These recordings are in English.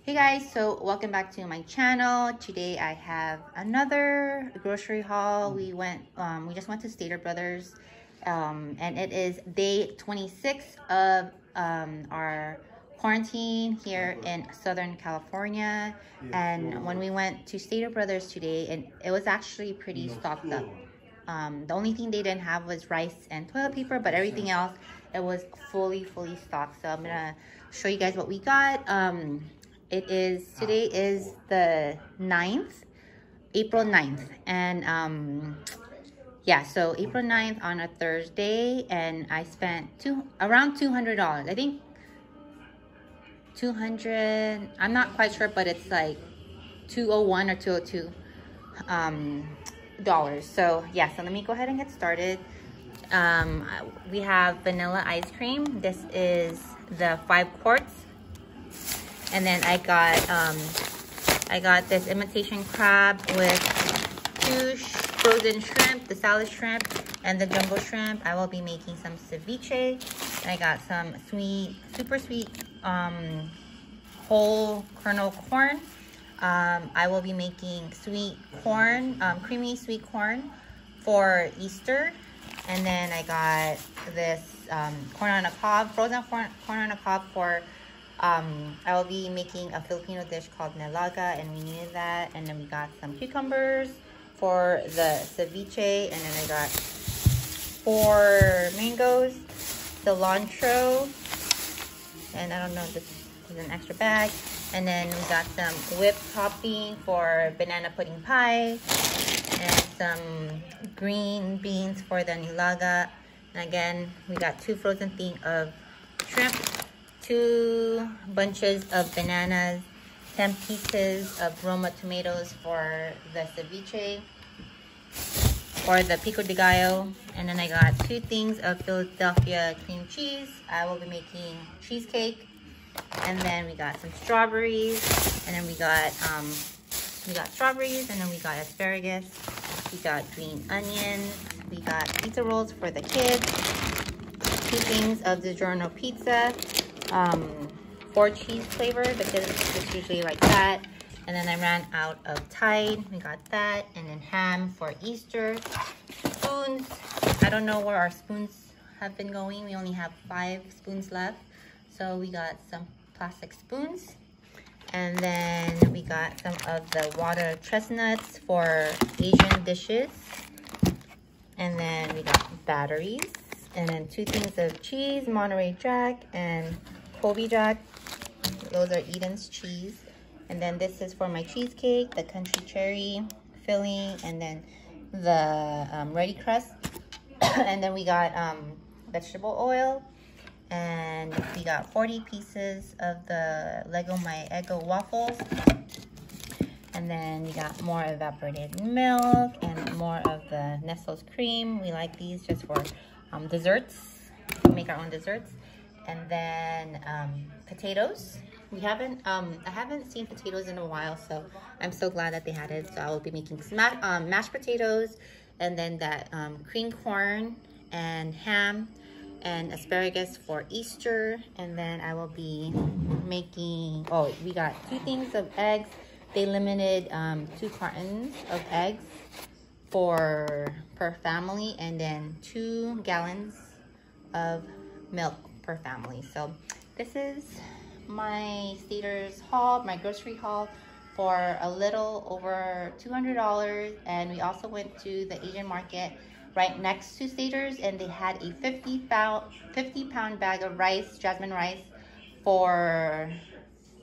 Hey guys, so welcome back to my channel. Today I have another grocery haul. We just went to Stater Brothers, and it is day 26 of our quarantine here in Southern California. And when we went to Stater Brothers today, and it was actually pretty stocked up. The only thing they didn't have was rice and toilet paper, but everything else, it was fully stocked. So I'm gonna show you guys what we got. Today is the 9th, April 9th. And yeah, so April 9th on a Thursday, and I spent around $200. I think 200, I'm not quite sure, but it's like 201 or 202 dollars. So yeah, so let me go ahead and get started. We have vanilla ice cream. This is the 5 quarts. And then I got this imitation crab with 2 frozen shrimp, the salad shrimp and the jumbo shrimp. I will be making some ceviche. And I got some super sweet whole kernel corn. I will be making sweet corn, creamy sweet corn for Easter. And then I got this corn on a cob, frozen corn on a cob for I will be making a Filipino dish called nilaga, and we needed that. And then we got some cucumbers for the ceviche, and then I got 4 mangoes, cilantro, and I don't know, this is an extra bag. And then we got some whipped topping for banana pudding pie, and some green beans for the nilaga. And again, we got 2 frozen things of shrimp, 2 bunches of bananas, 10 pieces of Roma tomatoes for the ceviche, or the pico de gallo. And then I got 2 things of Philadelphia cream cheese. I will be making cheesecake. And then we got some strawberries, and then we got strawberries, and then we got asparagus. We got green onions. We got pizza rolls for the kids. 2 things of DiGiorno pizza. 4 cheese flavor. The kids just usually like that. And then I ran out of Tide. We got that. And then ham for Easter. Spoons. I don't know where our spoons have been going. We only have 5 spoons left. So we got some plastic spoons. And then we got some of the water chestnuts for Asian dishes. And then we got batteries. And then 2 things of cheese, Monterey Jack and Colby Jack. Those are Eden's cheese. And then this is for my cheesecake, the country cherry filling, and then the ready crust. And then we got vegetable oil. And we got 40 pieces of the Lego My Eggo waffles. And then we got more evaporated milk and more of the Nestle's cream. We like these just for desserts. We make our own desserts. And then potatoes. I haven't seen potatoes in a while, so I'm so glad that they had it. So I will be making some mashed potatoes, and then that cream corn and ham and asparagus for Easter. And then I will be making, we got 2 things of eggs. They limited 2 cartons of eggs per family, and then 2 gallons of milk per family. So this is my Stater's haul, my grocery haul, for a little over $200. And we also went to the Asian market right next to Stater's, and they had a 50-pound bag of rice, jasmine rice, for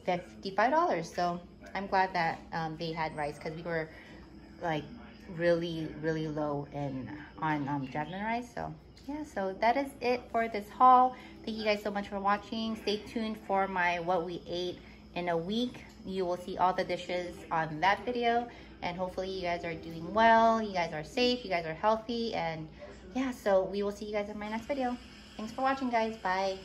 $55. So I'm glad that they had rice, because we were like really low on jasmine rice. So yeah, so that is it for this haul. Thank you guys so much for watching. Stay tuned for my what we ate in a week. You will see all the dishes on that video, and hopefully you guys are doing well, you guys are safe, you guys are healthy. And yeah, so we will see you guys in my next video. Thanks for watching, guys. Bye.